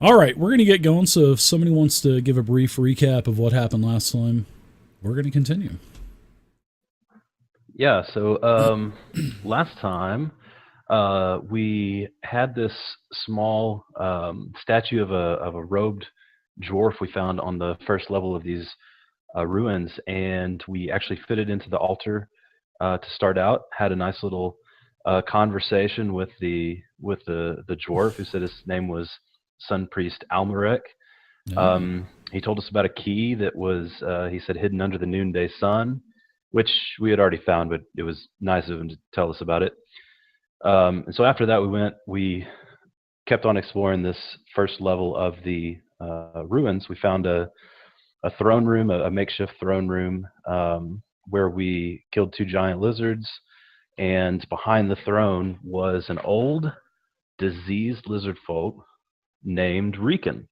All right, we're going to get going. So if somebody wants to give a brief recap of what happened last time, we're going to continue. Yeah, so last time we had this small statue of a robed dwarf we found on the first level of these ruins, and we actually fit it into the altar to start out. Had a nice little conversation with the dwarf, who said his name was Sun Priest Almarek. He told us about a key that was, he said, hidden under the noonday sun, which we had already found, but it was nice of him to tell us about it. And so after that, we kept on exploring this first level of the ruins. We found a throne room, a makeshift throne room, where we killed 2 giant lizards. And behind the throne was an old, diseased lizard folk named Riken.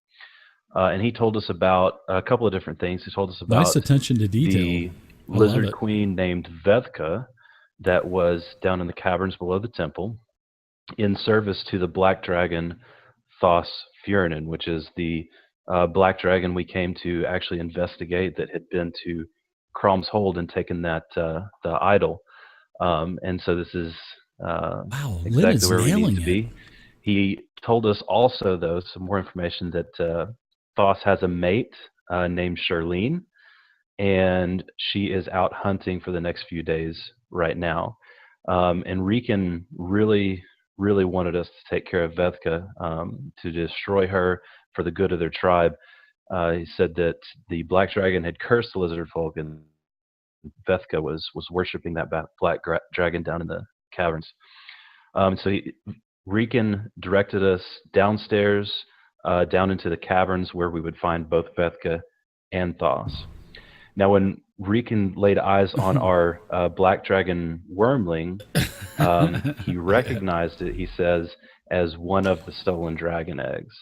And he told us about a couple of different things. He told us Nice about attention to detail. the I love lizard it. queen named Vethka that was down in the caverns below the temple in service to the black dragon Thos Furinin, which is the black dragon we came to actually investigate that had been to Crom's Hold and taken that the idol. And so this is Wow, Lynn exactly is where we need nailing to it. be. He told us also, though, some more information that Thos has a mate named Charlene, and she is out hunting for the next few days right now. And Riken really, really wanted us to take care of Vethka, to destroy her for the good of their tribe. He said that the black dragon had cursed the lizard folk, and Vethka was worshiping that black dragon down in the caverns. Riken directed us downstairs, down into the caverns where we would find both Vethka and Thos. Now, when Riken laid eyes on our black dragon wormling, he recognized it, he says, as one of the stolen dragon eggs.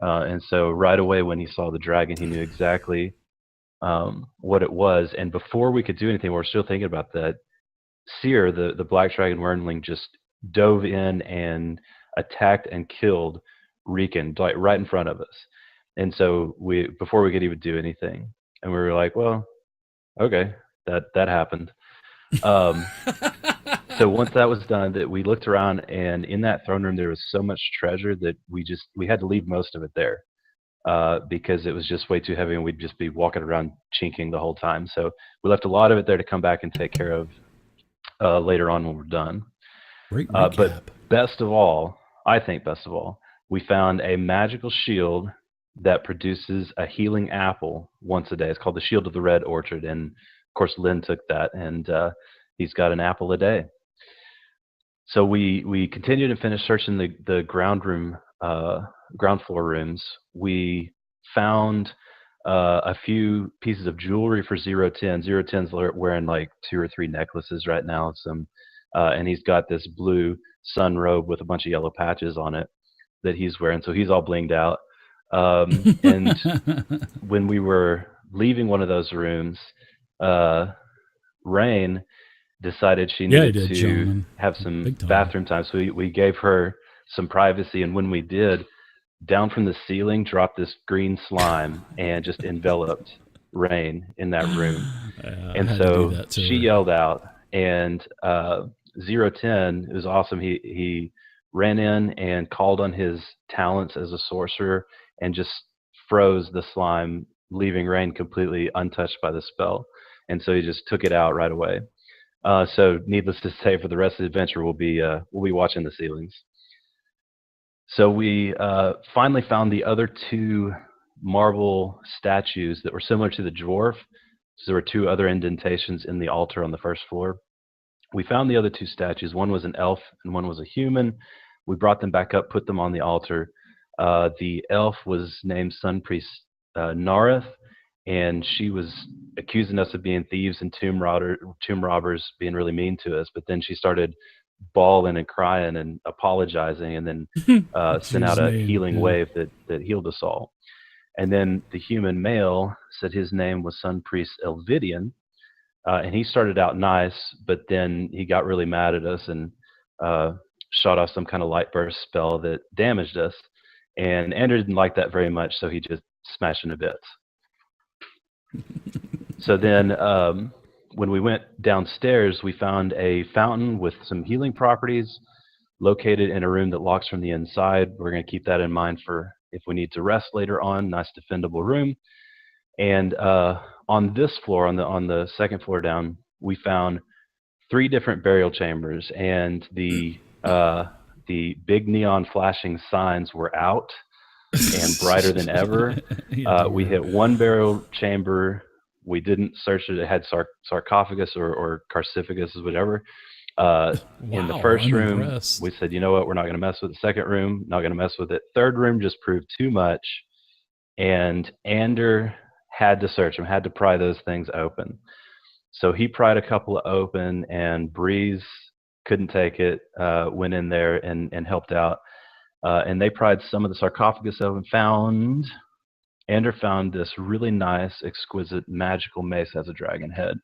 And so right away when he saw the dragon, he knew exactly what it was. And before we could do anything, we're still thinking about that, Seer, the black dragon wormling, just dove in and attacked and killed Riken right in front of us. And so before we could even do anything, and we were like, well, okay, that happened. So once that was done, that we looked around, and in that throne room there was so much treasure that we had to leave most of it there, because it was just way too heavy, and we'd just be walking around chinking the whole time. So we left a lot of it there to come back and take care of later on when we're done. Great recap. But best of all, we found a magical shield that produces a healing apple once a day. It's called the Shield of the Red Orchard, and of course Lynn took that, and he's got an apple a day. So we continued and finished searching the ground floor rooms. We found a few pieces of jewelry for 010. 010's wearing like 2 or 3 necklaces right now. And he's got this blue sun robe with a bunch of yellow patches on it that he's wearing, so he's all blinged out. And when we were leaving one of those rooms, Rain decided she needed to have some bathroom time, so we gave her some privacy. And when we did, down from the ceiling dropped this green slime and just enveloped Rain in that room. And so she yelled out, and 010, it was awesome. He ran in and called on his talents as a sorcerer and just froze the slime, leaving Rain completely untouched by the spell. And so he just took it out right away. So needless to say, for the rest of the adventure, we'll be watching the ceilings. So we finally found the other 2 marble statues that were similar to the dwarf. So there were 2 other indentations in the altar on the first floor. We found the other 2 statues. One was an elf and one was a human. We brought them back up, put them on the altar. The elf was named Sun Priest Nareth, and she was accusing us of being thieves and tomb robbers, being really mean to us. But then she started bawling and crying and apologizing, and then sent out a healing wave that healed us all. And then the human male said his name was Sun Priest Elvidian, and he started out nice, but then he got really mad at us and shot off some kind of light burst spell that damaged us. And Andrew didn't like that very much, so he just smashed into bits. So then when we went downstairs, we found a fountain with some healing properties located in a room that locks from the inside. We're going to keep that in mind for if we need to rest later on. Nice defendable room. And on this floor, on the second floor down, we found 3 different burial chambers, and the big neon flashing signs were out and brighter than ever. We hit one burial chamber. We didn't search it. It had sarcophagus or carciphagus, whatever. In the first room, impressed. we said, you know what, we're not going to mess with the second room, not going to mess with it. Third room just proved too much, and Ander had to search them, had to pry those things open. So he pried a couple open, and Breeze couldn't take it, went in there and helped out. And they pried some of the sarcophagus open. Ander found this really nice, exquisite, magical mace that has a dragon head.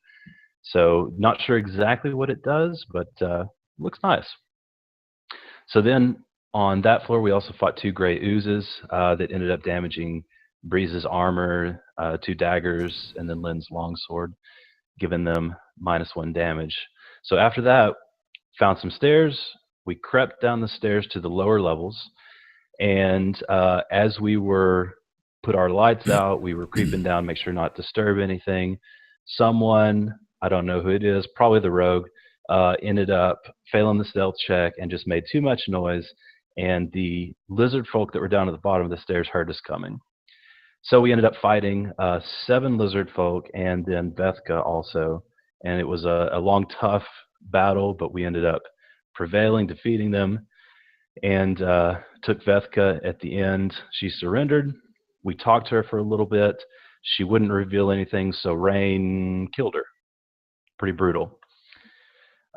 So not sure exactly what it does, but looks nice. So then on that floor, we also fought 2 gray oozes that ended up damaging Breeze's armor, 2 daggers, and then Lynn's longsword, giving them -1 damage. So after that, found some stairs. We crept down the stairs to the lower levels, and as we were put our lights out, we were creeping down, make sure not to disturb anything. Someone, I don't know who it is, probably the rogue, ended up failing the stealth check and just made too much noise, and the lizard folk that were down at the bottom of the stairs heard us coming. So we ended up fighting 7 lizard folk and then Vethka also, and it was a long, tough battle, but we ended up prevailing, defeating them, and took Vethka at the end. She surrendered. We talked to her for a little bit. She wouldn't reveal anything, so Rain killed her. Pretty brutal.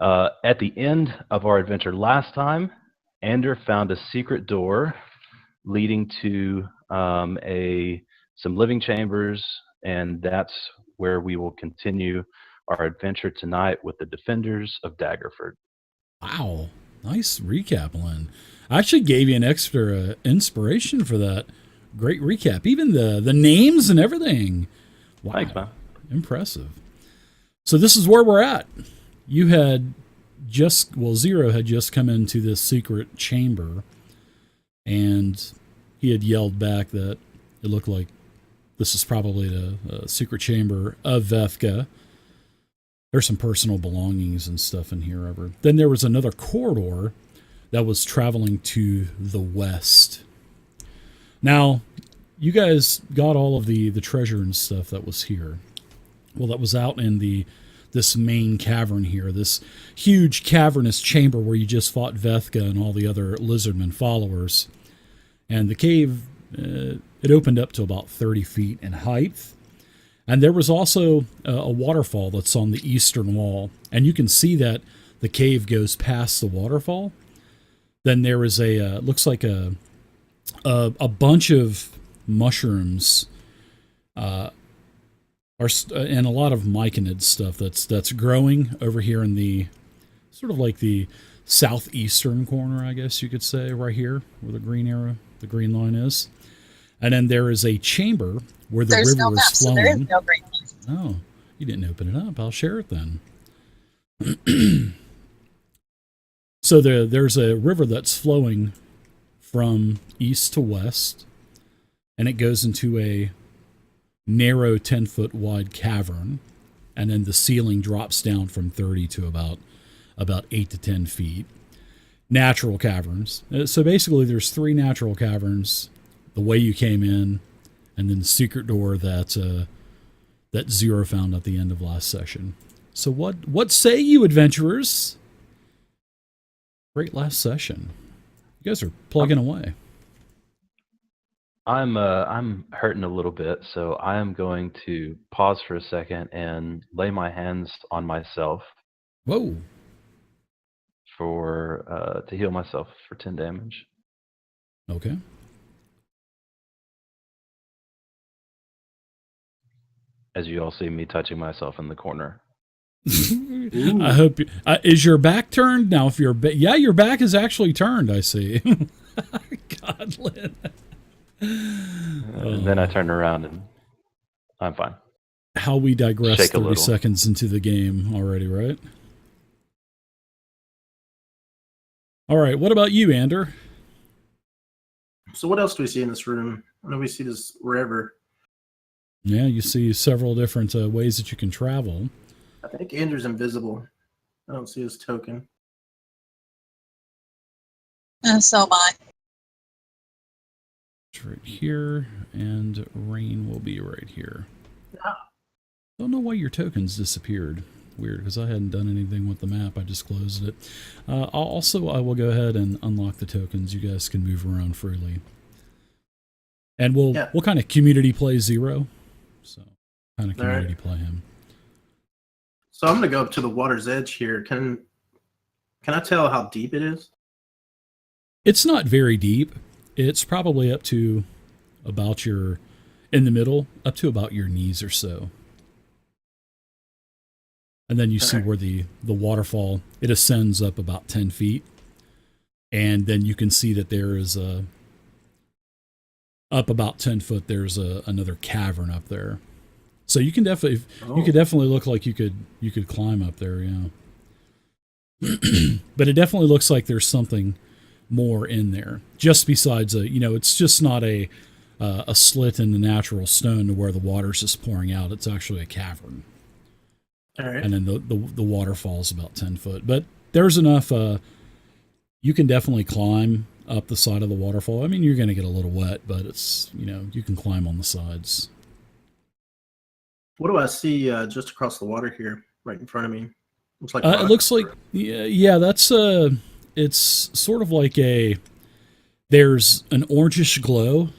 At the end of our adventure last time, Ander found a secret door leading to some living chambers, and that's where we will continue our adventure tonight with the Defenders of Daggerford. Wow. Nice recap, Lynn. I actually gave you an extra inspiration for that. Great recap. Even the names and everything. Wow. Thanks, man. Impressive. So this is where we're at. You had Zero had just come into this secret chamber, and he had yelled back that it looked like this is probably the secret chamber of Vethka. There's some personal belongings and stuff in here. Then there was another corridor that was traveling to the west. Now, you guys got all of the treasure and stuff that was here. Well, that was out in this main cavern here, this huge cavernous chamber where you just fought Vethka and all the other lizardmen followers. And the cave, it opened up to about 30 feet in height. And there was also a waterfall that's on the eastern wall. And you can see that the cave goes past the waterfall. Then there is looks like a bunch of mushrooms, and a lot of myconid stuff that's growing over here in the sort of like the southeastern corner, I guess you could say, right here where the green arrow, the green line is. And then there is a chamber where the river is flowing. So there is no green piece. Oh, you didn't open it up. I'll share it then. So there's a river that's flowing from east to west, and it goes into a narrow 10-foot wide cavern, and then the ceiling drops down from 30 to about 8 to 10 feet. Natural caverns. So basically there's 3 natural caverns, the way you came in, and then the secret door that Zero found at the end of last session. So what say you, adventurers? Great last session. You guys are plugging away. I'm hurting a little bit, so I am going to pause for a second and lay my hands on myself. Whoa. To heal myself for 10 damage. Okay. As you all see me touching myself in the corner. I hope is your back turned now? If your back is actually turned, I see. God, Lynn. And then I turn around and I'm fine. How we digress Shake 30 seconds into the game already, right? All right, what about you, Ander? So what else do we see in this room? I know we see this wherever. Yeah, you see several different ways that you can travel. I think Ander's invisible. I don't see his token. So am I. It's right here, and rain will be right here. Don't know why your tokens disappeared. Weird, because I hadn't done anything with the map. I just closed it. I will go ahead and unlock the tokens. You guys can move around freely. And we'll kind of community play Zero. So kind of community play him. So I'm going to go up to the water's edge here. Can I tell how deep it is? It's not very deep. It's probably up to about in the middle, up to about your knees or so. And then you see where the waterfall, it ascends up about 10 feet. And then you can see that there is up about 10 foot, there's another cavern up there. So you can definitely, you could definitely look like you could climb up there, yeah. But it definitely looks like there's something more in there. Just besides it's just not a slit in the natural stone to where the water's just pouring out. It's actually a cavern. All right. And then the waterfall is about 10 foot. But there's enough, you can definitely climb up the side of the waterfall. I mean, you're going to get a little wet, but it's, you can climb on the sides. What do I see just across the water here, right in front of me? Looks like it looks like, yeah, that's, it's sort of like there's an orangish glow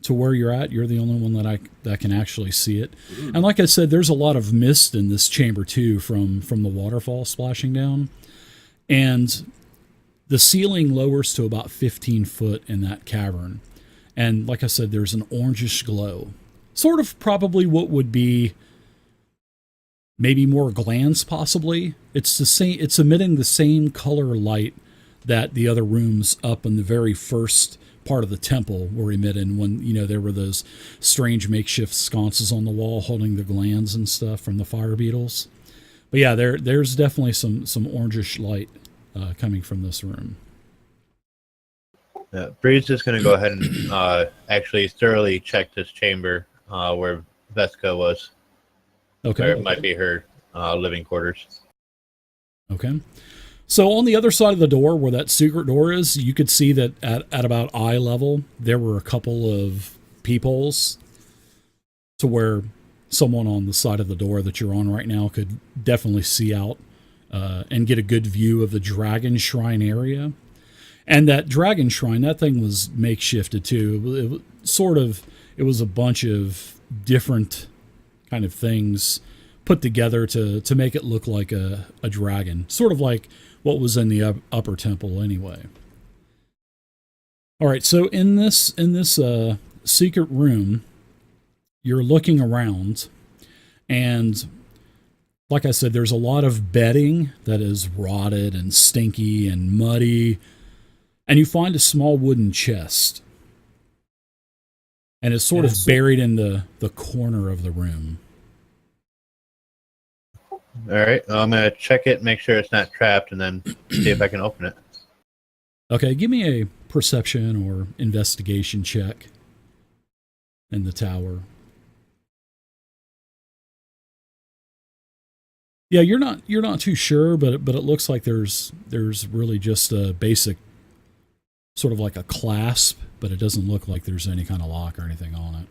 to where you're at. You're the only one that can actually see it. Ooh. And like I said, there's a lot of mist in this chamber too from the waterfall splashing down. And the ceiling lowers to about 15 foot in that cavern. And like I said, there's an orangish glow. Sort of probably what would be maybe more glands possibly. It's the same, it's emitting the same color light that the other rooms up in the very first part of the temple were emitting when, there were those strange makeshift sconces on the wall holding the glands and stuff from the fire beetles. But yeah, there's definitely some orangish light coming from this room. Bree's just going to go ahead and actually thoroughly check this chamber where Vesca was. Okay. Where it might be her living quarters. Okay. So on the other side of the door where that secret door is, you could see that at about eye level, there were a couple of peepholes to where someone on the side of the door that you're on right now could definitely see out and get a good view of the dragon shrine area. And that dragon shrine, that thing was makeshifted too. It was a bunch of different kind of things put together to make it look like a dragon, sort of like what was in the upper temple anyway. All right, so in this secret room, you're looking around, and like I said, there's a lot of bedding that is rotted and stinky and muddy, and you find a small wooden chest, and it's sort of buried in the corner of the room. All right, I'm going to check it, make sure it's not trapped, and then see if I can open it. Okay, give me a perception or investigation check in the tower. Yeah, you're not too sure, but it looks like there's really just a basic sort of like a clasp, but it doesn't look like there's any kind of lock or anything on it.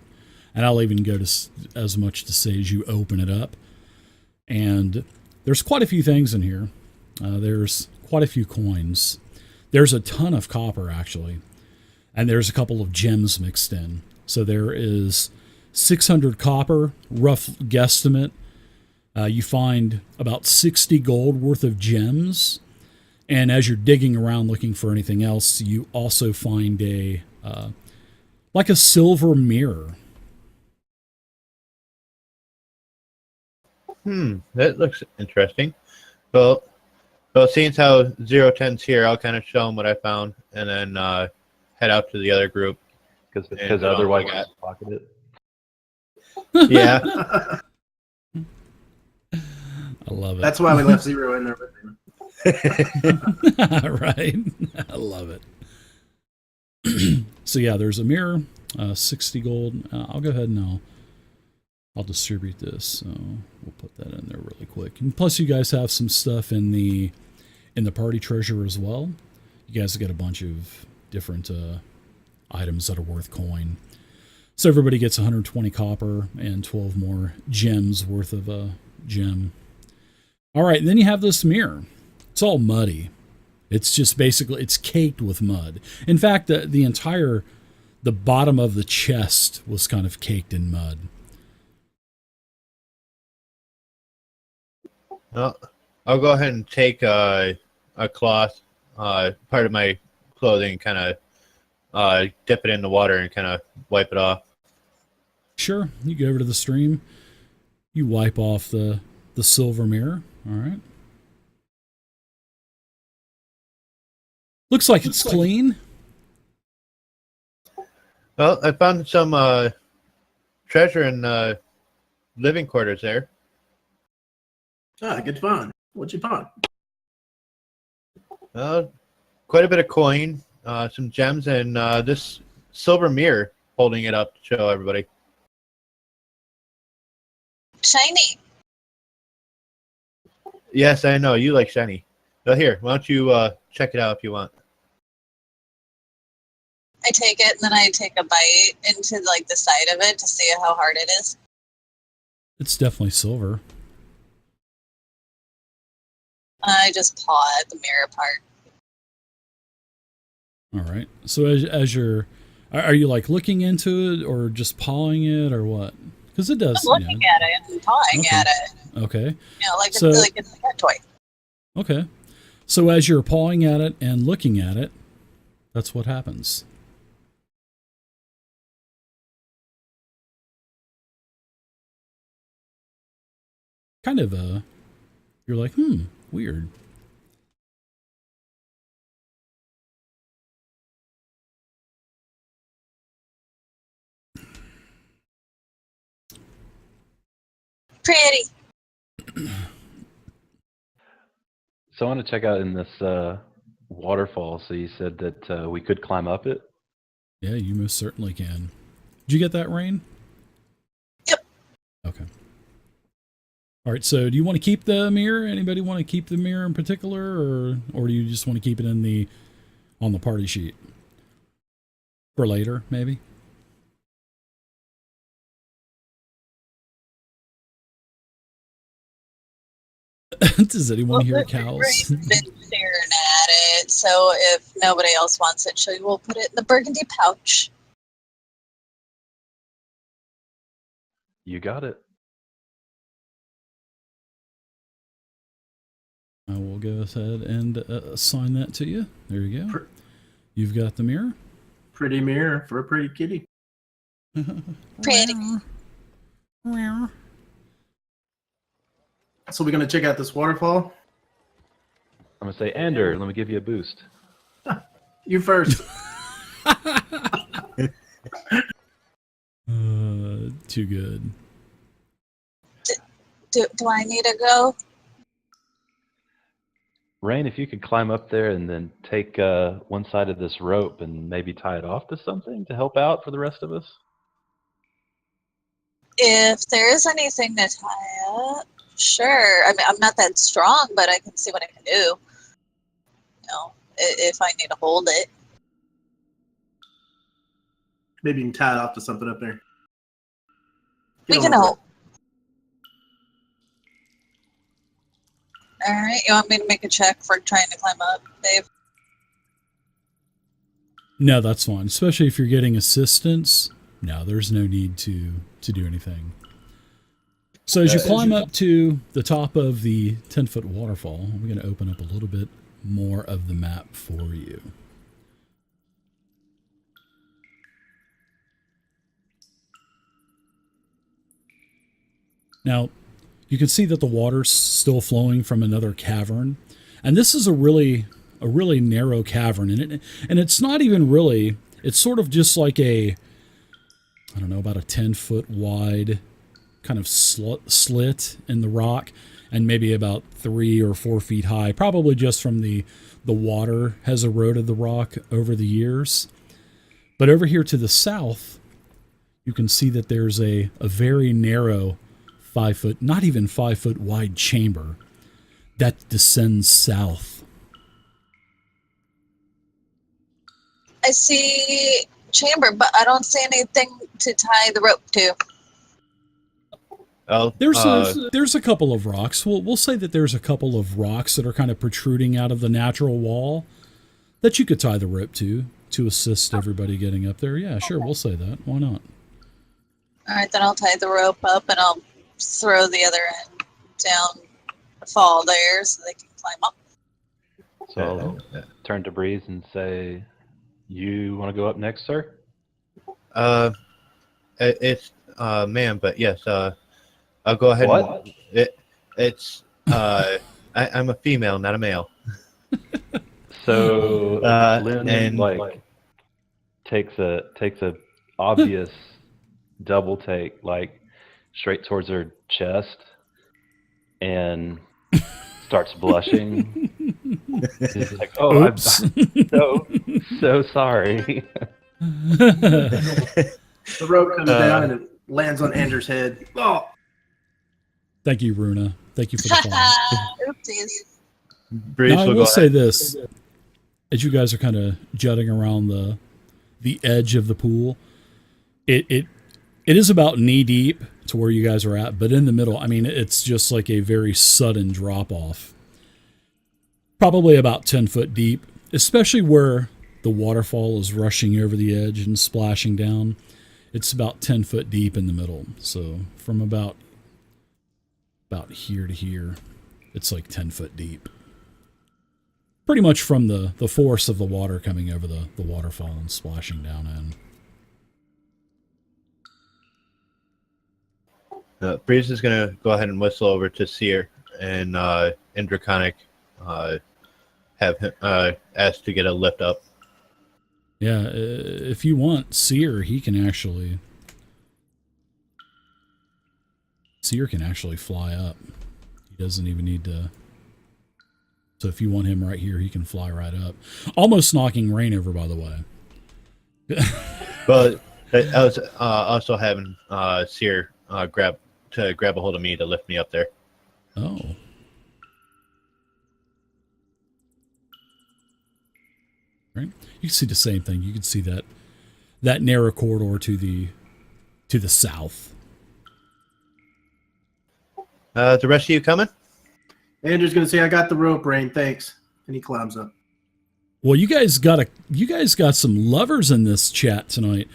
And I'll even go to as much to say as you open it up. And there's quite a few things in here. There's quite a few coins. There's a ton of copper, actually. And there's a couple of gems mixed in. So there is 600 copper, rough guesstimate. You find about 60 gold worth of gems. And as you're digging around looking for anything else, you also find like a silver mirror. That looks interesting. So seeing how 010's here, I'll kind of show them what I found and then head out to the other group. Because otherwise I pocket it. Yeah. I love it. That's why we left 0 in there with him. Right. I love it. So yeah, there's a mirror, 60 gold. I'll go ahead and I'll distribute this. So we'll put that in there really quick. And plus you guys have some stuff in the party treasure as well. You guys get a bunch of different items that are worth coin. So everybody gets 120 copper and 12 more gems worth of a gem. All right, and then you have this mirror. It's all muddy. It's just basically, it's caked with mud. In fact, the bottom of the chest was kind of caked in mud. Well, I'll go ahead and take a cloth, part of my clothing, kind of dip it in the water and kind of wipe it off. Sure, you go over to the stream. You wipe off the silver mirror. All right. Looks like it's clean. Well, I found some treasure in living quarters there. Ah, good fun. What'd you find? Quite a bit of coin, some gems, and this silver mirror holding it up to show everybody. Shiny. Yes, I know. You like shiny. Well, here, why don't you check it out if you want? I take it and then I take a bite into like the side of it to see how hard it is. It's definitely silver. I just paw at the mirror part. All right. So as you're, are you like looking into it or just pawing it or what? Because it does. I'm looking at it and pawing at it. Okay. You know, like it's a pet toy. Okay. So as you're pawing at it and looking at it, that's what happens. Kind of you're like, weird. Pretty. So I want to check out in this waterfall. So you said that we could climb up it? Yeah, you most certainly can. Did you get that, Rain? Yep. Okay. All right, so do you want to keep the mirror? Anybody want to keep the mirror in particular, or do you just want to keep it on the party sheet? For later, maybe? Does anyone hear cows? Ray's been staring at it, so if nobody else wants it, we'll put it in the burgundy pouch. You got it. I will go ahead and assign that to you. There you go. You've got the mirror. Pretty mirror for a pretty kitty. Pretty. So we're gonna check out this waterfall. I'm gonna say, Ander, let me give you a boost. You first. Too good. Do I need to go? Rain, if you could climb up there and then take one side of this rope and maybe tie it off to something to help out for the rest of us. If there is anything to tie up, sure. I mean, I'm not that strong, but I can see what I can do. You know, if I need to hold it. Maybe you can tie it off to something up there. We can hope. All right, you want me to make a check for trying to climb up, Dave? No, that's fine. Especially if you're getting assistance. No, there's no need to do anything. So as you climb up to the top of the 10-foot waterfall, I'm going to open up a little bit more of the map for you. Now, you can see that the water's still flowing from another cavern. And this is a really narrow cavern. And it's not even really, it's sort of just like a I don't know, about a 10-foot wide kind of slit in the rock, and maybe about 3 or 4 feet high, probably just from the water has eroded the rock over the years. But over here to the south, you can see that there's a very narrow 5 foot, not even 5 foot wide chamber that descends south. I see chamber, but I don't see anything to tie the rope to. Oh, there's a couple of rocks. We'll say that there's a couple of rocks that are kind of protruding out of the natural wall that you could tie the rope to assist everybody getting up there. Yeah, sure, we'll say that. Why not? All right, then I'll tie the rope up and I'll throw the other end down the fall there so they can climb up. So I'll turn to Breeze and say, "You want to go up next, sir?" It's ma'am, but yes. I'll go ahead. What? I'm a female, not a male. So Lynn takes a obvious double take, like straight towards her chest, and starts blushing. She's like, "Oh, I'm so sorry." The rope comes down and it lands on Andrew's head. Oh. Thank you, Runa. Thank you for the follow. Oopsies. Now, I will say this. As you guys are kind of jutting around the edge of the pool, it is about knee deep to where you guys are at, but in the middle, I mean, it's just like a very sudden drop off. Probably about 10 foot deep, especially where the waterfall is rushing over the edge and splashing down. It's about 10 foot deep in the middle. So from about here to here, it's like 10 foot deep. Pretty much from the force of the water coming over the waterfall and splashing down in. Breeze is going to go ahead and whistle over to Seer and in Draconic have him asked to get a lift up. Yeah, if you want Seer, Seer can actually fly up. He doesn't even need to. So if you want him right here, he can fly right up. Almost knocking Rain over, by the way. But I was also having Seer grab a hold of me to lift me up there. Oh. Right. You can see the same thing. You can see that narrow corridor to the south. The rest of you coming? Andrew's gonna say, "I got the rope, Rain. Thanks," and he climbs up. Well, you guys got some lovers in this chat tonight.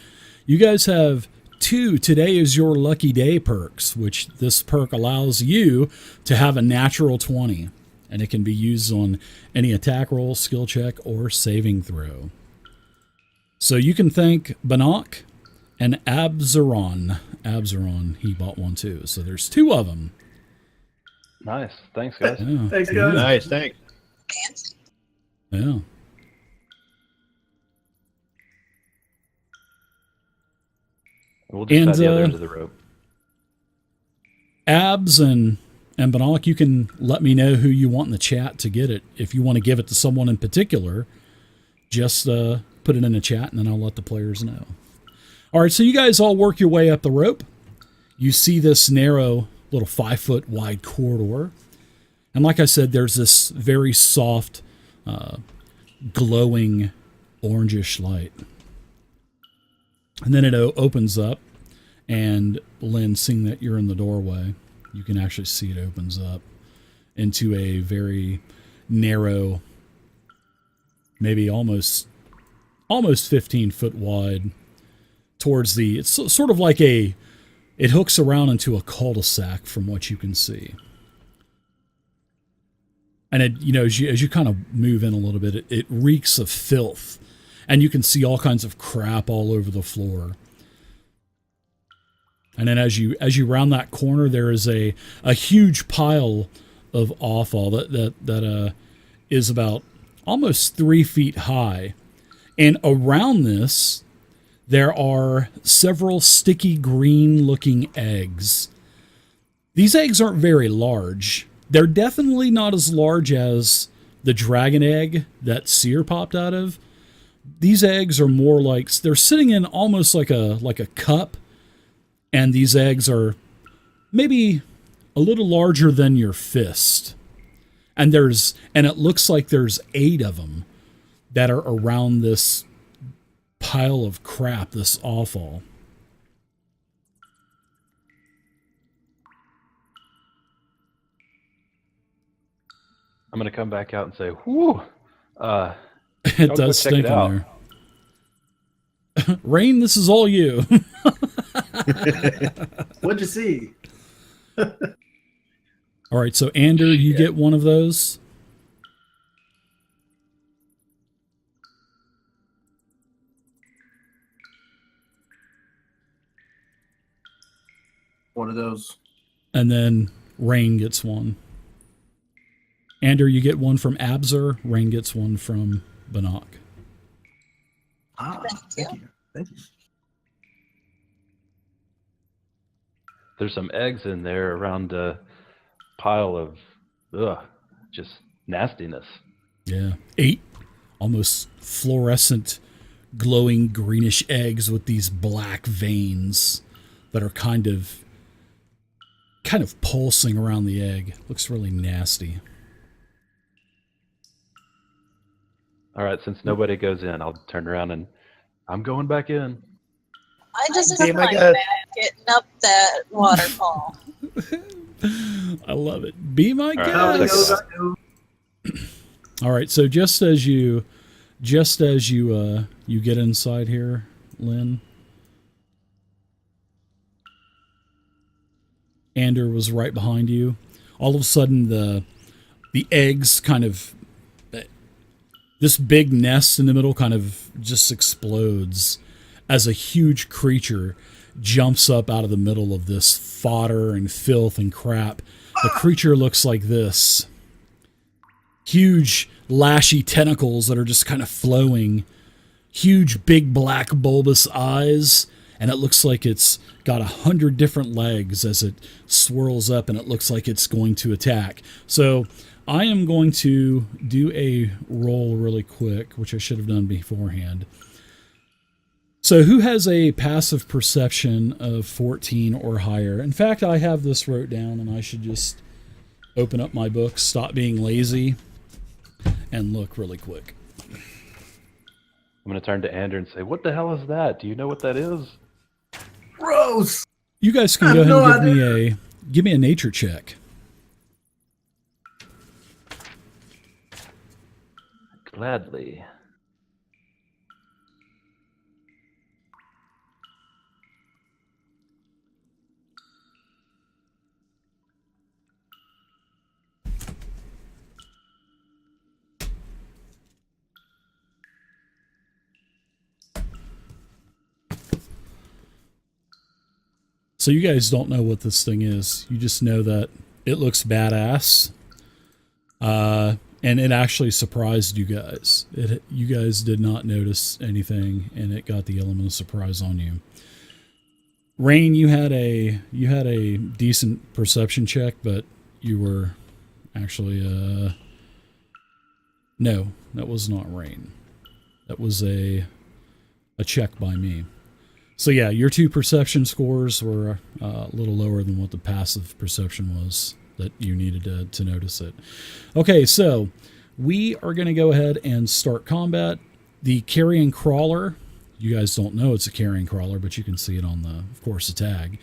You guys have 2 "Today is your lucky day" perks, which this perk allows you to have a natural 20, and it can be used on any attack roll, skill check, or saving throw. So you can thank Bannock and Abzeron. Abzeron, he bought one too. So there's 2 of them. Nice. Thanks, guys. Yeah. Thanks, guys. Nice, thanks. Yeah. We'll just add the other end of the rope. Abs and Bannock, you can let me know who you want in the chat to get it. If you want to give it to someone in particular, just put it in the chat, and then I'll let the players know. All right, so you guys all work your way up the rope. You see this narrow little 5 foot wide corridor. And like I said, there's this very soft, glowing orangish light. And then it opens up, and Lynn, seeing that you're in the doorway, you can actually see it opens up into a very narrow, maybe almost 15 foot wide towards it's sort of like it hooks around into a cul-de-sac from what you can see. And as you kind of move in a little bit, it reeks of filth, and you can see all kinds of crap all over the floor. And then as you round that corner, there is a huge pile of offal that is about almost 3 feet high. And around this, there are several sticky green-looking eggs. These eggs aren't very large. They're definitely not as large as the dragon egg that Seer popped out of. These eggs are more like, they're sitting in almost like a cup, and these eggs are maybe a little larger than your fist. And it looks like there's 8 of them that are around this pile of crap, this offal. I'm going to come back out and say, whew. It does stink in there. Rain, this is all you. What'd you see? All right, so Ander, you get one of those. One of those. And then Rain gets one. Ander, you get one from Abzer. Rain gets one from Banach. Ah, thank you. Thank you. There's some eggs in there around a pile of just nastiness. Yeah. 8 almost fluorescent, glowing greenish eggs with these black veins that are kind of pulsing around the egg. Looks really nasty. All right, since nobody goes in, I'll turn around and I'm going back in. I just took my man getting up that waterfall. I love it. Be my guest. All right, so just as you get inside here, Lynn, Ander was right behind you. All of a sudden, the eggs kind of, this big nest in the middle kind of just explodes as a huge creature jumps up out of the middle of this fodder and filth and crap. The creature looks like this. Huge lashy tentacles that are just kind of flowing. Huge big black bulbous eyes. And it looks like it's got 100 different legs as it swirls up, and it looks like it's going to attack. So I am going to do a roll really quick, which I should have done beforehand. So who has a passive perception of 14 or higher? In fact, I have this wrote down, and I should just open up my book, stop being lazy, and look really quick. I'm going to turn to Ander and say, what the hell is that? Do you know what that is? Gross. You guys can go ahead and give me a nature check. Gladly. So you guys don't know what this thing is. You just know that it looks badass. And it actually surprised you guys. You guys did not notice anything, and it got the element of surprise on you. Rain, you had a decent perception check, but you were actually no, that was not Rain. That was a check by me. So yeah, your 2 perception scores were a little lower than what the passive perception was that you needed to notice it. Okay, so we are going to go ahead and start combat. The carrion crawler, you guys don't know it's a carrion crawler, but you can see it on the, of course, the tag.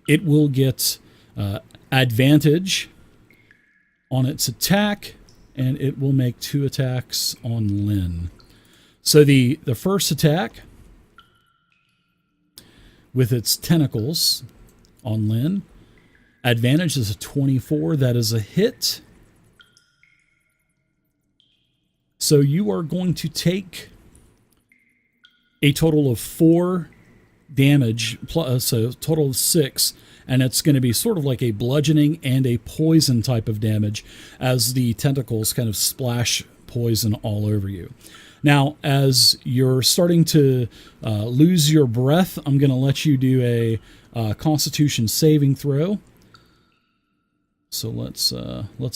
It will get advantage on its attack, and it will make 2 attacks on Lynn. So the first attack with its tentacles on Lynn, advantage is a 24. That is a hit. So you are going to take a total of 4 damage, so a total of 6, and it's going to be sort of like a bludgeoning and a poison type of damage as the tentacles kind of splash poison all over you. Now, as you're starting to lose your breath, I'm going to let you do a Constitution saving throw. So let's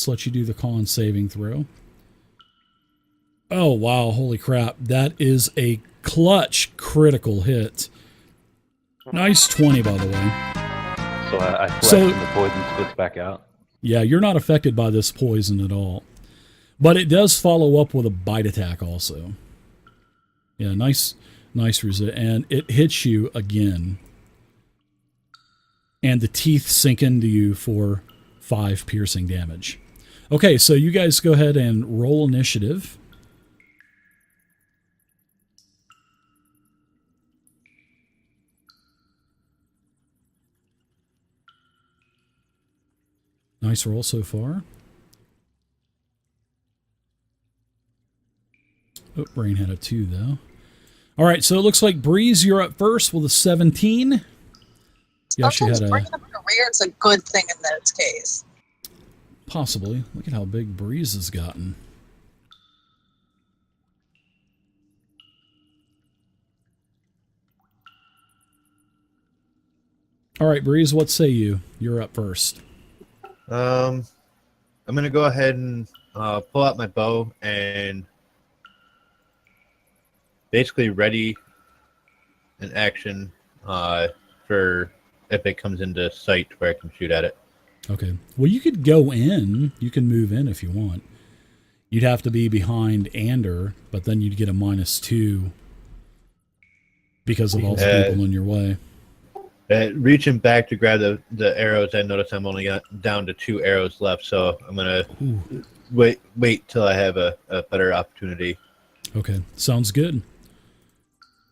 let you do the con saving throw. Oh, wow. Holy crap. That is a clutch critical hit. Nice 20, by the way. So I flex and the poison spits back out? Yeah, you're not affected by this poison at all. But it does follow up with a bite attack also. Yeah, nice resist. And it hits you again. And the teeth sink into you for 5 piercing damage. Okay, so you guys go ahead and roll initiative. Nice roll so far. Oh, Brain had a 2, though. All right, so it looks like Breeze, you're up first with a 17. Sometimes bringing up the rear is a good thing in this case. Possibly. Look at how big Breeze has gotten. All right, Breeze, what say you? You're up first. I'm going to go ahead and pull out my bow and basically ready an action for if it comes into sight where I can shoot at it. Okay. Well, you could go in. You can move in if you want. You'd have to be behind Ander, but then you'd get a -2 because of all the people in your way. Reaching back to grab the arrows, I notice I'm only down to 2 arrows left, so I'm going to wait till I have a better opportunity. Okay, sounds good.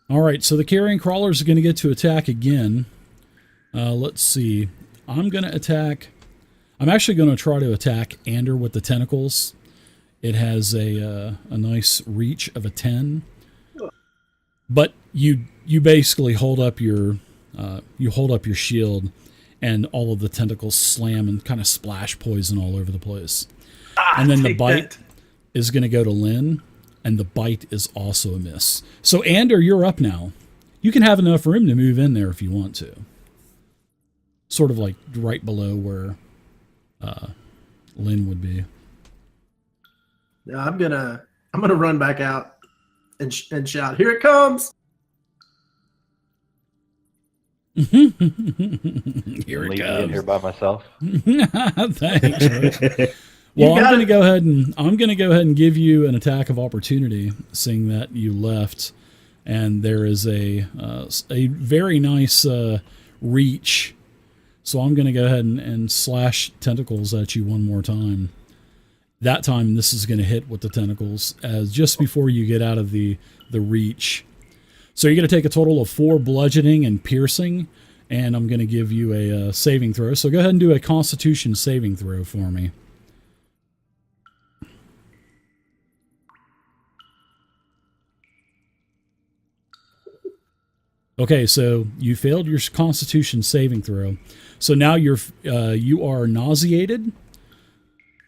All right, so the carrion crawlers are going to get to attack again. Let's see. I'm going to attack. I'm actually going to try to attack Ander with the tentacles. It has a nice reach of a 10. But you basically hold up your shield, and all of the tentacles slam and kind of splash poison all over the place. And then the bite is going to go to Lynn, and the bite is also a miss. So Ander, you're up now. You can have enough room to move in there if you want to. Sort of like right below where Lynn would be. Yeah, I'm gonna run back out and shout, "Here it comes!" Here it Leave goes. me in here by myself. Thanks. Well, I'm going to go ahead and give you an attack of opportunity, seeing that you left, and there is a very nice reach. So I'm going to go ahead and slash tentacles at you one more time. That time, this is going to hit with the tentacles as just before you get out of the reach. So you're going to take a total of 4 bludgeoning and piercing, and I'm going to give you a saving throw. So go ahead and do a Constitution saving throw for me. Okay, so you failed your Constitution saving throw. So now you are nauseated,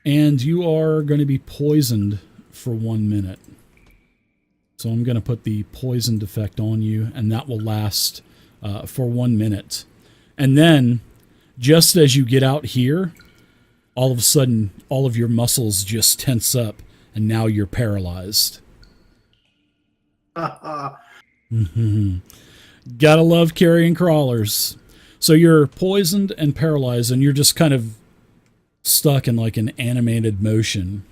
and you are going to be poisoned for 1 minute. So I'm going to put the poisoned effect on you, and that will last for 1 minute. And then, just as you get out here, all of a sudden, all of your muscles just tense up, and now you're paralyzed. Gotta love carrion crawlers. So you're poisoned and paralyzed, and you're just kind of stuck in like an animated motion.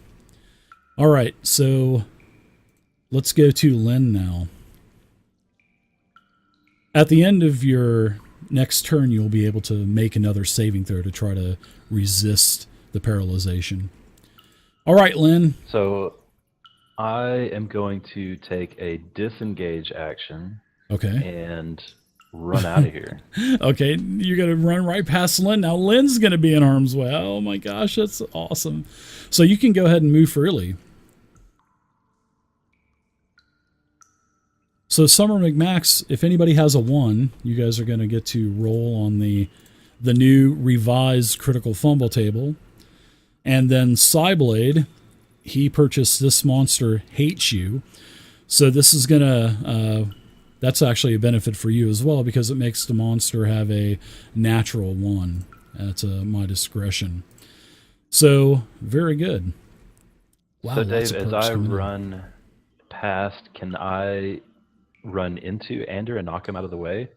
All right, so let's go to Lynn now. At the end of your next turn, you'll be able to make another saving throw to try to resist the paralyzation. All right, Lynn. So I am going to take a disengage action. Okay. And run out of here. Okay, you're going to run right past Lynn. Now Lynn's going to be in harm's way. Oh my gosh, that's awesome. So you can go ahead and move freely. So Summer McMax, if anybody has a 1, you guys are going to get to roll on the new revised critical fumble table. And then Cyblade, he purchased This Monster Hates You. So this is gonna that's actually a benefit for you as well, because it makes the monster have a natural 1. That's my discretion. So very good. Wow. So Dave, as I run past, can I run into Ander and knock him out of the way,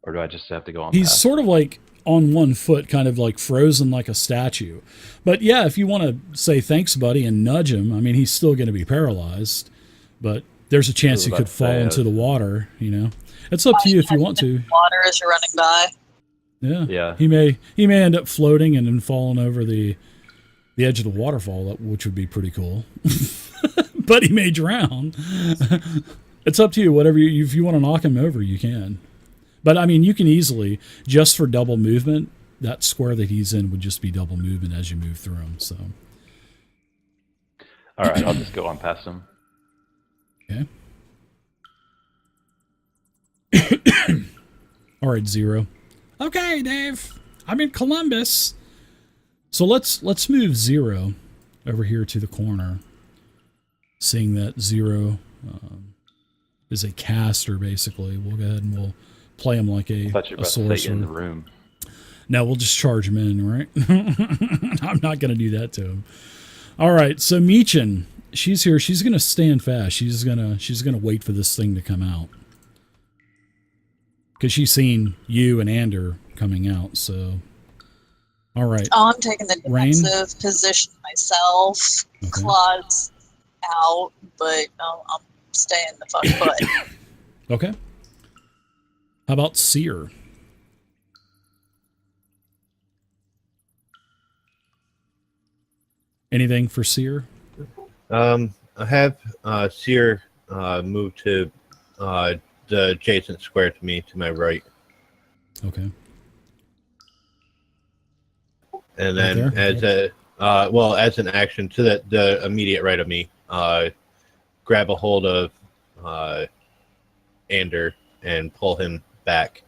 or do I just have to go on? He's past? sort of like on one foot, kind of like frozen like a statue. But yeah, if you want to say thanks, buddy, and nudge him, I mean, he's still going to be paralyzed, but there's a chance he could fall into the water. You know, it's up to you if you want to. Water as you're running by. Yeah. He may end up floating and then falling over the edge of the waterfall, which would be pretty cool. But he may drown. It's up to you. Whatever if you want to knock him over, you can. But I mean, you can easily, just for double movement, that square that he's in would just be double movement as you move through him. So. All right, I'll just go on past him. Okay. All right, Zero. Okay, Dave. I'm in Columbus. So let's move Zero over here to the corner. Seeing that Zero is a caster, basically, we'll go ahead and we'll play him like a sorcerer. In the room. No, we'll just charge him in, right? I'm not going to do that to him. All right, so Meechin, she's here. She's going to stand fast. She's gonna wait for this thing to come out, because she's seen you and Ander coming out. So, all right. Oh, I'm taking the defensive position myself. Okay. Claude's out, but I'm staying the fuck put. Okay. How about Seer? Anything for Seer? I have Seer move to the adjacent square to me, to my right. Okay. And then as an action to the immediate right of me, grab a hold of Ander and pull him back.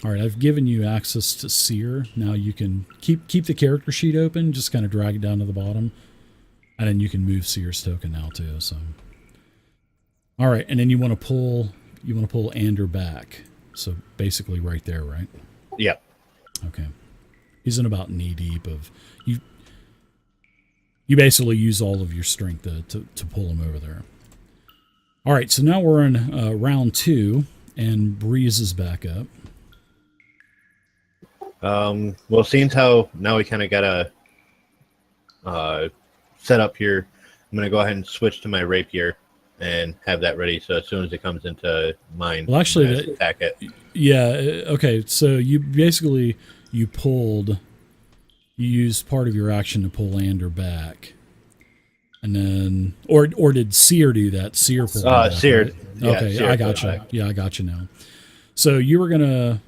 All right, I've given you access to Seer. Now you can keep the character sheet open, just kind of drag it down to the bottom, and then you can move Seer's token now too. So, all right, and then you want to pull Ander back. So basically, right there, right? Yep. Okay. He's in about knee deep of you. You basically use all of your strength to pull him over there. All right, so now we're in round 2, and Breeze is back up. Well, seeing how now we kind of got a set up here, I'm going to go ahead and switch to my rapier and have that ready. So as soon as it comes into mine, well, actually, attack it. Yeah. Okay. So you basically you used part of your action to pull Ander back, and then or did Seer do that? Seer pulled back, Seer. Right? Yeah, okay, Seer I got you. Yeah, I got you now. So you were gonna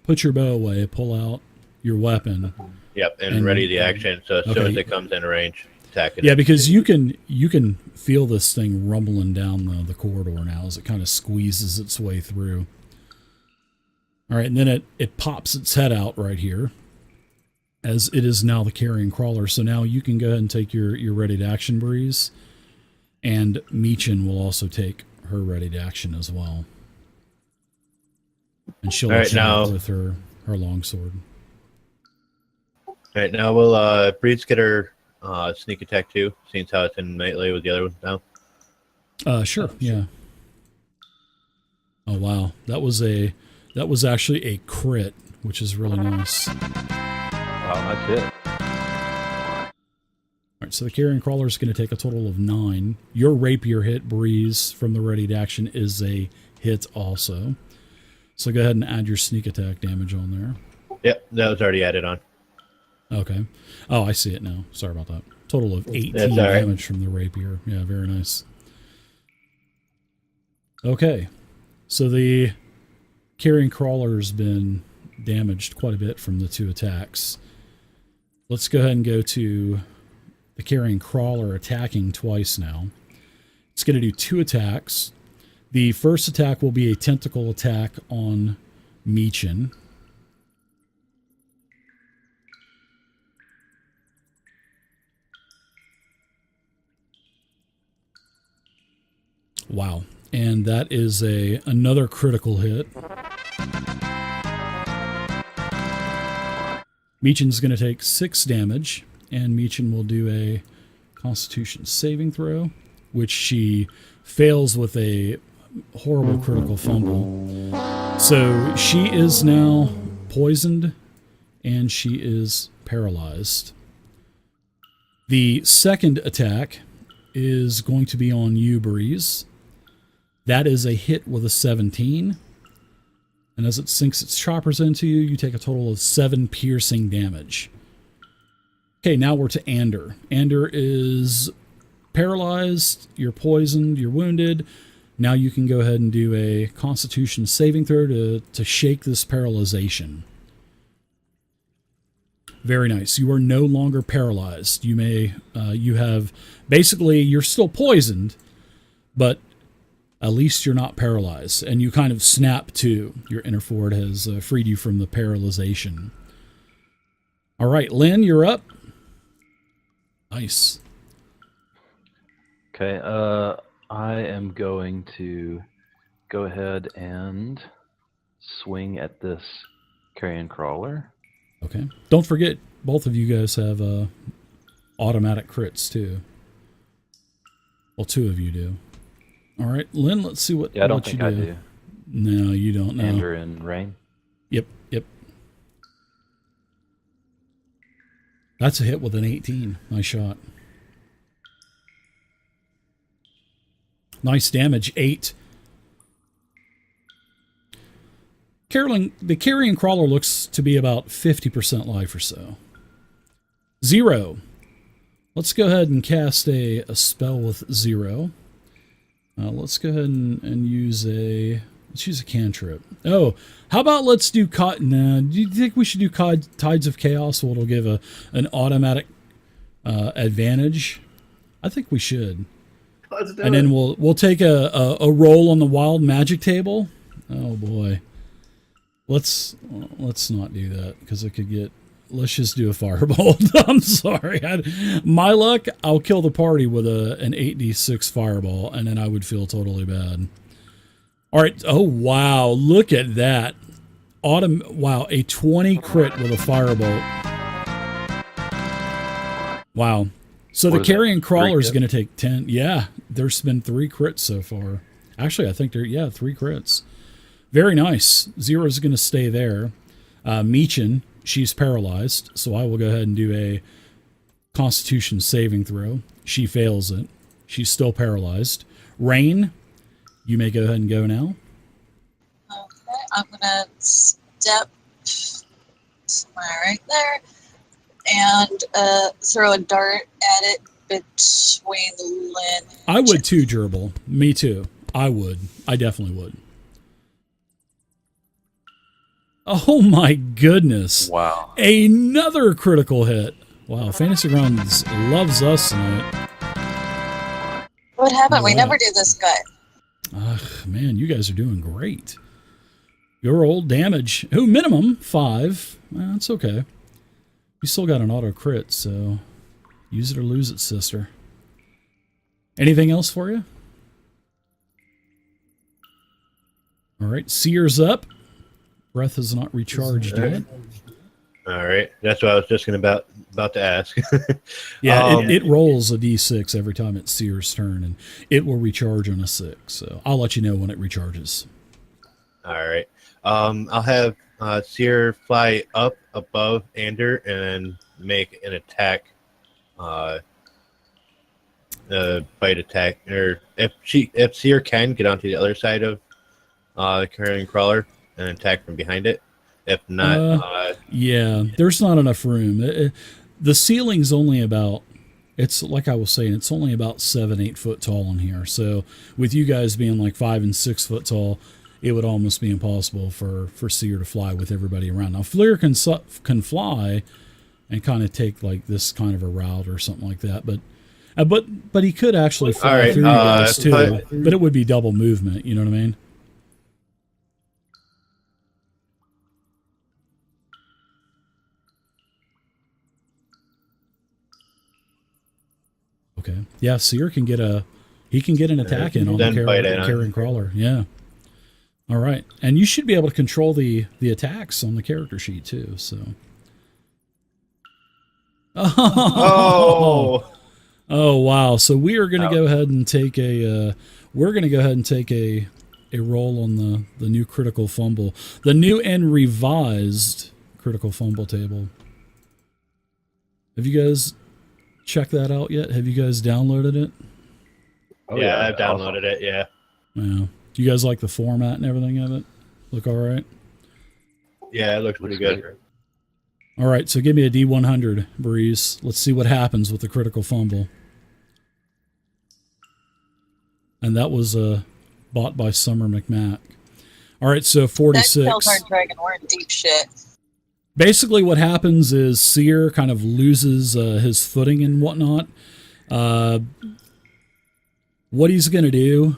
put your bow away, pull out your weapon. Yep, and ready the action. So as soon as it comes in range, attack it. Yeah, because you can feel this thing rumbling down the corridor now as it kind of squeezes its way through. All right, and then it pops its head out right here, as it is now the carrion crawler. So now you can go ahead and take your ready to action, Breeze, and Meechin will also take her ready to action as well. And she'll let you out with her longsword. All right, now will Breeze get her sneak attack too, seeing how it's in melee with the other one now? Sure, yeah. Oh wow, that was actually a crit, which is really nice. Wow, that's it. All right, so the carrion crawler is going to take a total of 9. Your rapier hit, Breeze, from the ready to action is a hit also. So go ahead and add your sneak attack damage on there. Yep, that was already added on. Okay. Oh, I see it now. Sorry about that. Total of 18 damage from the rapier. Yeah, very nice. Okay. So the carrion crawler's been damaged quite a bit from the 2 attacks. Let's go ahead and go to the carrion crawler attacking twice now. It's going to do 2 attacks. The first attack will be a tentacle attack on Meechin. Wow. And that is another critical hit. Meechan's going to take 6 damage, and Meechan will do a Constitution saving throw, which she fails with a horrible critical fumble. So she is now poisoned, and she is paralyzed. The second attack is going to be on you, Breeze. That is a hit with a 17. And as it sinks its choppers into you, you take a total of 7 piercing damage. Okay, now we're to Ander. Ander is paralyzed, you're poisoned, you're wounded. Now you can go ahead and do a Constitution saving throw to shake this paralyzation. Very nice. You are no longer paralyzed. You're still poisoned, but at least you're not paralyzed, and you kind of snap to. Your inner fort has freed you from the paralyzation. All right, Lynn, you're up. Nice. Okay, I am going to go ahead and swing at this carrion crawler. Okay. Don't forget, both of you guys have automatic crits, too. Well, 2 of you do. All right, Lynn, let's see what, I don't what think you I do. do. No, you don't know. Ander and Rain. Yep. That's a hit with an 18. Nice shot. Nice damage, 8. The carrion crawler looks to be about 50% life or so. 0. Let's go ahead and cast a spell with 0. Let's go ahead and use a cantrip. Oh, how about let's do do you think we should do Tides of Chaos, so it'll give an automatic advantage? I think we should. Let's do and it. then we'll take a roll on the wild magic table. Oh boy. Let's not do that because it could get. Let's just do a fireball. I'm sorry. My luck, I'll kill the party with an 8d6 fireball, and then I would feel totally bad. All right. Oh, wow. Look at that. Wow. A 20 crit with a firebolt. Wow. So the carrion crawler is going to take 10. Yeah. There's been 3 crits so far. Actually, I think 3 crits. Very nice. 0 is going to stay there. Meechan. She's paralyzed, so I will go ahead and do a Constitution saving throw. She fails it. She's still paralyzed. Rain, you may go ahead and go now. Okay, I'm going to step somewhere right there and throw a dart at it between Lynn and I would too, Gerbil. Me too. I would. I definitely would. Oh my goodness. Wow. Another critical hit. Wow, Fantasy Grounds loves us tonight. What happened? We Yeah. never do this gut. Man, you guys are doing great. Your old damage. Oh, minimum 5. Well, that's okay. You still got an auto crit, so use it or lose it, sister. Anything else for you? All right, Seer's up. Breath is not recharged yet. All right, that's what I was just about to ask. Yeah, it rolls a d6 every time it's Seer's turn, and it will recharge on a 6. So I'll let you know when it recharges. All right. I'll have Seer fly up above Ander and make an attack, bite attack. Or if Seer can get onto the other side of the carrion crawler and attack from behind it. If not, yeah, there's not enough room. The ceiling's only about. It's like I was saying, it's only about 7-8 foot tall in here. So with you guys being like 5 and 6 foot tall, it would almost be impossible for Seer to fly with everybody around. Now Fleer can fly and kind of take like this kind of a route or something like that, but he could actually fly through you guys too. But it would be double movement. You know what I mean? Okay. Yeah, Seer can get a He can get an attack in on the carrion crawler. Yeah. All right. And you should be able to control the attacks on the character sheet too. So. Oh. Oh wow. So we are going to go ahead and take a roll on the new critical fumble. The new and revised critical fumble table. Have you guys checked that out yet? Have you guys downloaded it? Oh, yeah, I've downloaded it, yeah. Yeah. Do you guys like the format and everything of it? Look all right? Yeah, it looks pretty good. All right, so give me a D100, Breeze. Let's see what happens with the critical fumble. And that was bought by Summer McMack. All right, so 46. That kills our dragon. We're in deep shit. Basically what happens is Seer kind of loses his footing and whatnot. What he's going to do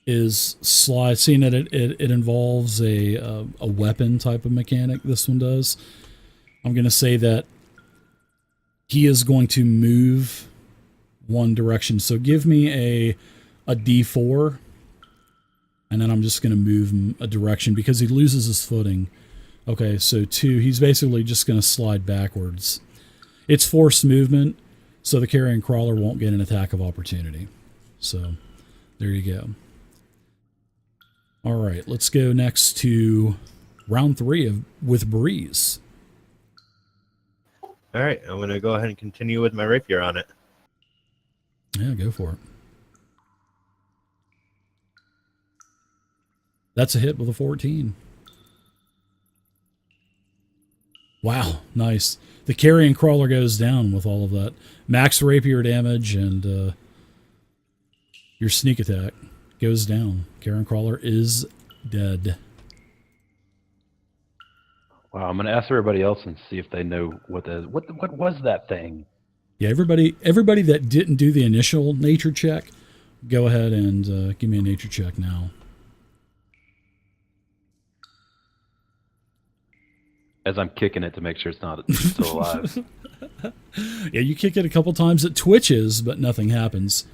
is slide, seeing that it involves a weapon type of mechanic, this one does. I'm going to say that he is going to move one direction. So give me a D4, and then I'm just going to move him a direction because he loses his footing. Okay, so 2, he's basically just going to slide backwards. It's forced movement, so the carrion crawler won't get an attack of opportunity. So there you go. All right, let's go next to round 3 with Breeze. All right, I'm going to go ahead and continue with my rapier on it. Yeah, go for it. That's a hit with a 14. Wow, nice. The carrion crawler goes down with all of that. Max rapier damage and your sneak attack goes down. Carrion crawler is dead. Wow, I'm going to ask everybody else and see if they know what was that thing. Yeah, everybody that didn't do the initial nature check, go ahead and give me a nature check now. As I'm kicking it to make sure it's not still alive. Yeah, you kick it a couple times, it twitches, but nothing happens.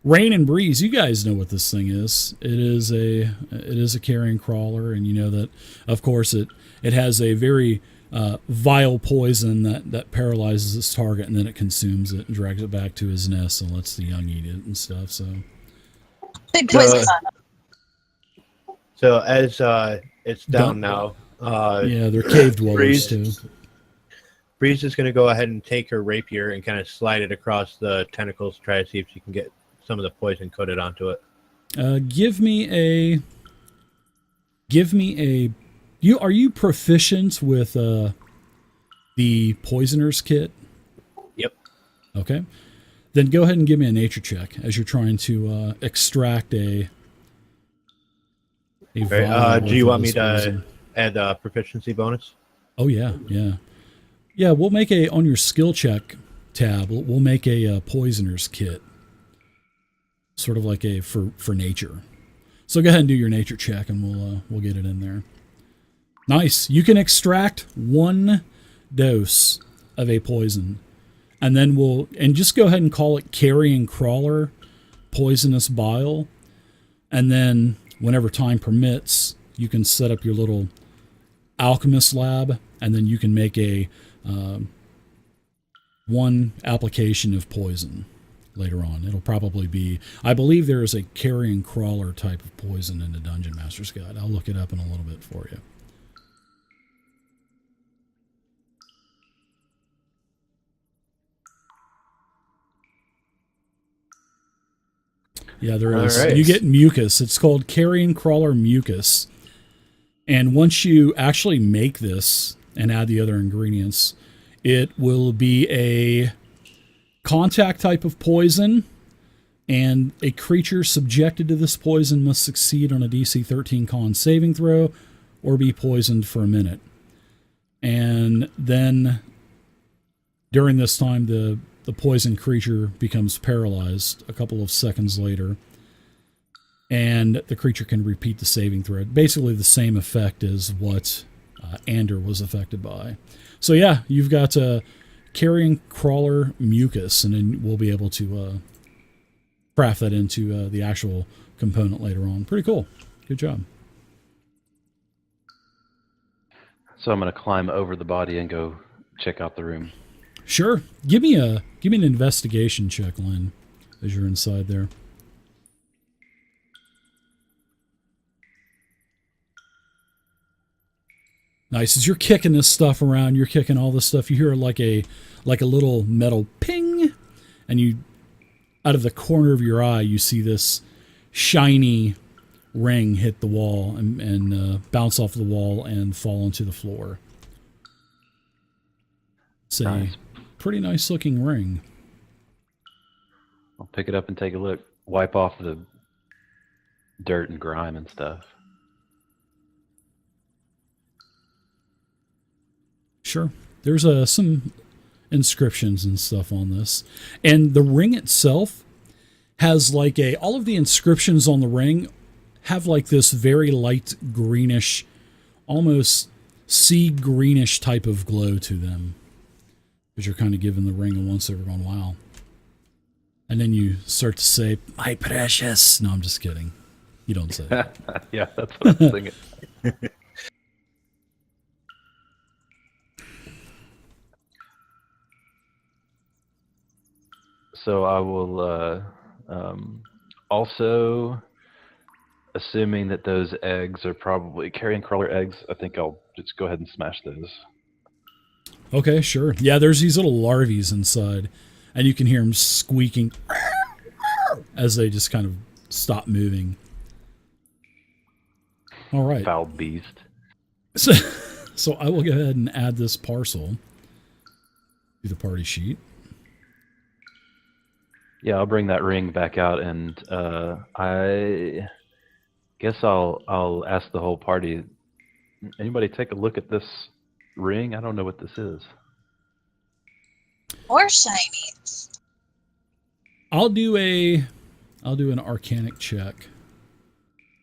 Rain and Breeze, you guys know what this thing is. It is a carrion crawler, and you know that, of course, it has a very vile poison that paralyzes its target, and then it consumes it and drags it back to his nest and lets the young eat it and stuff. So, big poison. So as it's down now. Yeah, they're cave dwellers too. Breeze is going to go ahead and take her rapier and kind of slide it across the tentacles to try to see if she can get some of the poison coated onto it. Give me a. Are you proficient with the poisoner's kit? Yep. Okay. Then go ahead and give me a nature check as you're trying to extract a vial. Do you want me to add a proficiency bonus? Oh yeah. Yeah, we'll make on your skill check tab, we'll make a poisoner's kit. Sort of like for nature. So go ahead and do your nature check and we'll get it in there. Nice. You can extract 1 dose of a poison. And then just go ahead and call it carrion crawler poisonous bile. And then whenever time permits, you can set up your little alchemist lab, and then you can make a 1 application of poison later on. It'll probably be, I believe there is a carrion crawler type of poison in the Dungeon Master's Guide. I'll look it up in a little bit for you. Yeah, there is. Right. You get mucus. It's called carrion crawler mucus. And once you actually make this and add the other ingredients, it will be a contact type of poison, and a creature subjected to this poison must succeed on a DC 13 con saving throw or be poisoned for a minute. And then during this time, the poisoned creature becomes paralyzed a couple of seconds later, and the creature can repeat the saving throw. Basically the same effect as what Ander was affected by. So yeah, you've got carrion crawler mucus, and then we'll be able to craft that into the actual component later on. Pretty cool. Good job. So I'm going to climb over the body and go check out the room. Sure. Give me an investigation check, Lynn, as you're inside there. Nice. As you're kicking this stuff around, you're kicking all this stuff, you hear like a little metal ping, and you, out of the corner of your eye, you see this shiny ring hit the wall and bounce off the wall and fall onto the floor. It's a pretty nice looking ring. I'll pick it up and take a look. Wipe off the dirt and grime and stuff. Sure. There's some inscriptions and stuff on this. And the ring itself has like all of the inscriptions on the ring have like this very light greenish, almost sea greenish type of glow to them. Because you're kind of giving the ring a once over in a while. And then you start to say, "My precious." No, I'm just kidding. You don't say that. Yeah, that's what I'm thinking. So I will also, assuming that those eggs are probably carrion crawler eggs, I think I'll just go ahead and smash those. Okay, sure. Yeah, there's these little larvae inside, and you can hear them squeaking as they just kind of stop moving. All right. Foul beast. So I will go ahead and add this parcel to the party sheet. Yeah, I'll bring that ring back out, and I guess I'll ask the whole party. Anybody take a look at this ring? I don't know what this is. More shinies. I'll do an arcanic check.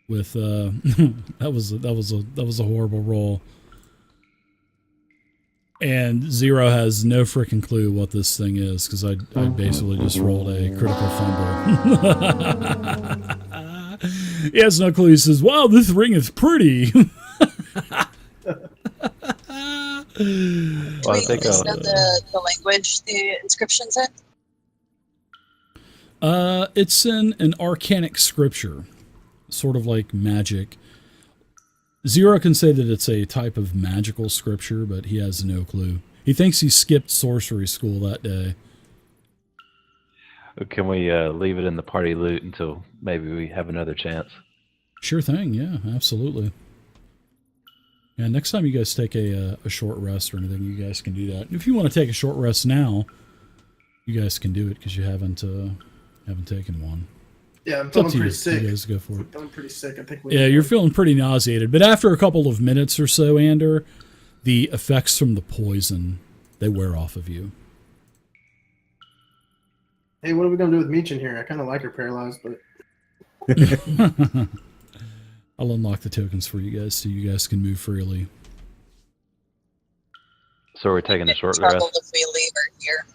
With that was a horrible roll. And Zero has no freaking clue what this thing is, because I basically just rolled a critical fumble. He has no clue. He says, "Wow, this ring is pretty." Well, Wait, is that the language the inscription's in? It's in an arcanic scripture, sort of like magic. Zero can say that it's a type of magical scripture, but he has no clue. He thinks he skipped sorcery school that day. Can we leave it in the party loot until maybe we have another chance? Sure thing, yeah, absolutely. Yeah, next time you guys take a short rest or anything, you guys can do that. If you want to take a short rest now, you guys can do it because you haven't taken one. Yeah, I'm feeling pretty you. sick. You guys go for it. I'm feeling pretty sick. I think. You're feeling pretty nauseated, but after a couple of minutes or so, Ander, the effects from the poison, they wear off of you. Hey, what are we gonna do with Meech in here? I kind of like her paralyzed, but I'll unlock the tokens for you guys so you guys can move freely. So we're taking a short rest. rest. If we leave her here.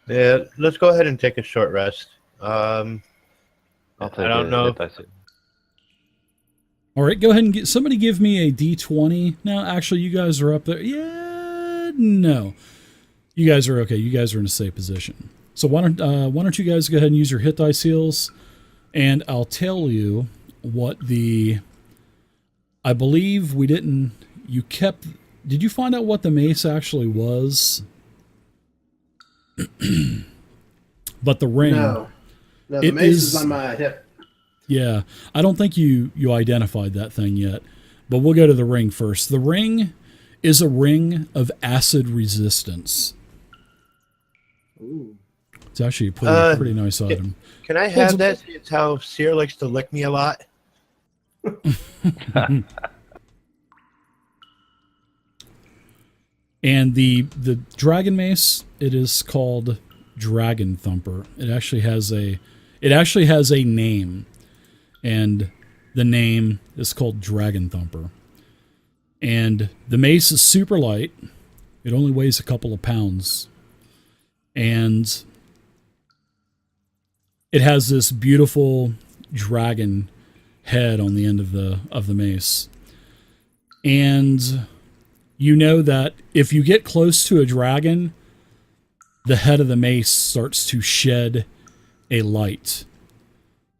Yeah, let's go ahead and take a short rest. I'll take I don't know. All right, go ahead and somebody give me a D20. No, actually, you guys are up there. Yeah, no. You guys are okay. You guys are in a safe position. So why don't you guys go ahead and use your hit dice heals, and I'll tell you what I believe we didn't. You kept. Did you find out what the mace actually was? But the ring. No, the mace is on my hip. Yeah, I don't think you identified that thing yet, but we'll go to the ring first. The ring is a ring of acid resistance. Ooh. It's actually a pretty nice item. Can I have that? It's how Seer likes to lick me a lot. And the dragon mace, it is called Dragon Thumper. It actually has a name, and the name is called Dragon Thumper. And the mace is super light. It only weighs a couple of pounds. And it has this beautiful dragon head on the end of the mace. And you know that if you get close to a dragon, the head of the mace starts to shed a light.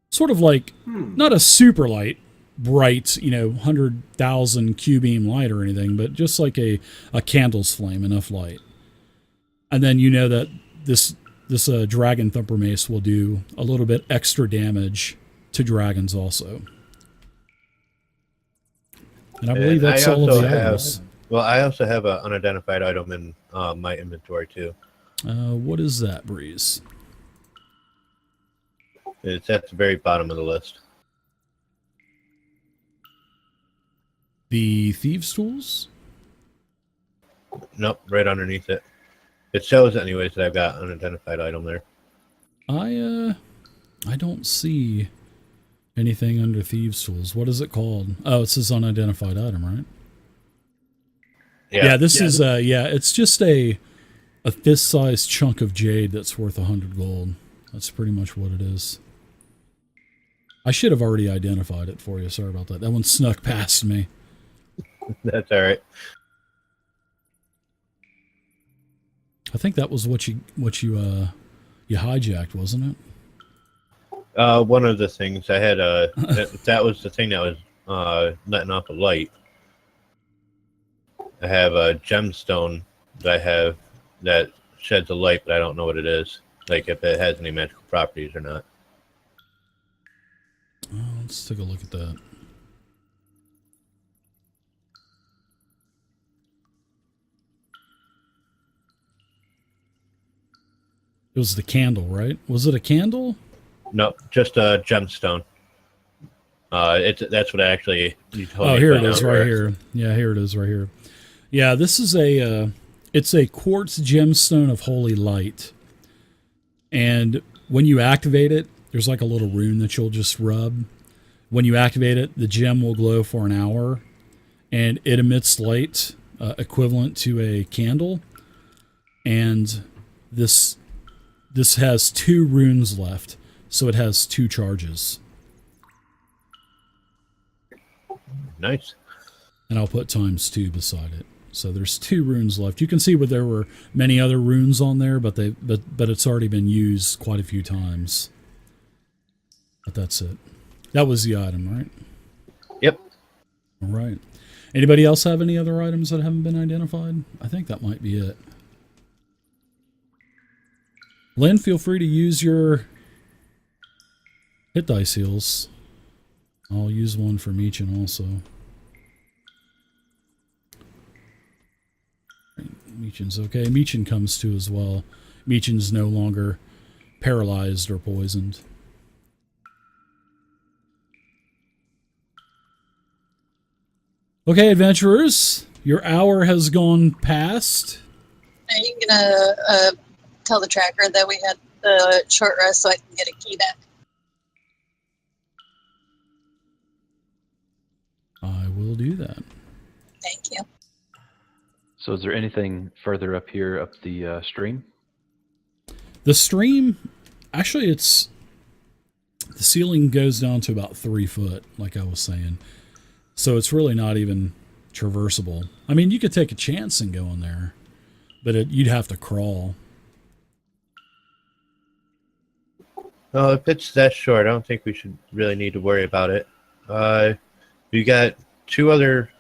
Sort of like, not a super light, bright, 100,000 Q-beam light or anything, but just like a candle's flame, enough light. And then you know that this Dragon Thumper mace will do a little bit extra damage to dragons also. And I believe that's all of the items. Well, I also have an unidentified item in my inventory too. What is that, Breeze? It's at the very bottom of the list. The Thieves' Tools? Nope, right underneath it. It shows anyways that I've got an unidentified item there. I don't see anything under Thieves' Tools. What is it called? Oh, it says unidentified item, right? Yeah, this is it's just a fist-sized chunk of jade that's worth 100 gold. That's pretty much what it is. I should have already identified it for you. Sorry about that. That one snuck past me. That's all right. I think that was what you hijacked, wasn't it? One of the things I had that was the thing that was letting off a light. I have a gemstone that I have that sheds a light, but I don't know what it is. Like if it has any magical properties or not. Let's take a look at that. It was the candle, right? Was it a candle? No, just a gemstone. That's what I actually. Oh, here it is, right here. Yeah, here it is, right here. Yeah, this is it's a quartz gemstone of holy light, and when you activate it, there's like a little rune that you'll just rub. When you activate it, the gem will glow for an hour, and it emits light equivalent to a candle. And this has 2 runes left, so it has 2 charges. Nice. And I'll put ×2 beside it. So there's 2 runes left. You can see where there were many other runes on there, but it's already been used quite a few times. But that's it. That was the item, right? Yep. All right. Anybody else have any other items that haven't been identified? I think that might be it. Lynn, feel free to use your hit dice heals. I'll use one for Meechin also. Meechin's okay. Meechin comes too as well. Meechin's no longer paralyzed or poisoned. Okay, adventurers, your hour has gone past. Are you gonna tell the tracker that we had the short rest so I can get a key back? I will do that. Thank you. So is there anything further up here up the stream? The stream, actually the ceiling goes down to about 3 foot, like I was saying. So it's really not even traversable. I mean, you could take a chance and go in there, but you'd have to crawl. Well, if it's that short, I don't think we should really need to worry about it. We got 2 other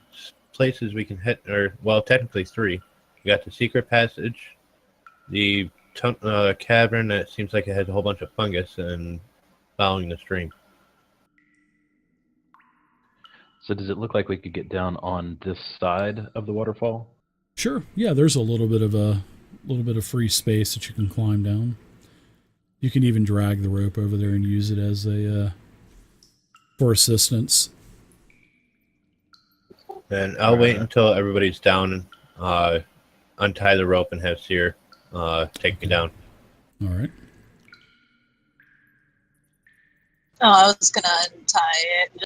places we can hit, or well, technically 3. We got the secret passage, the cavern that seems like it has a whole bunch of fungus, and following the stream. So does it look like we could get down on this side of the waterfall? Sure. Yeah, there's a little bit of free space that you can climb down. You can even drag the rope over there and use it as for assistance. And I'll wait until everybody's down and untie the rope and have Seer take me down. All right. Oh, I was gonna untie it.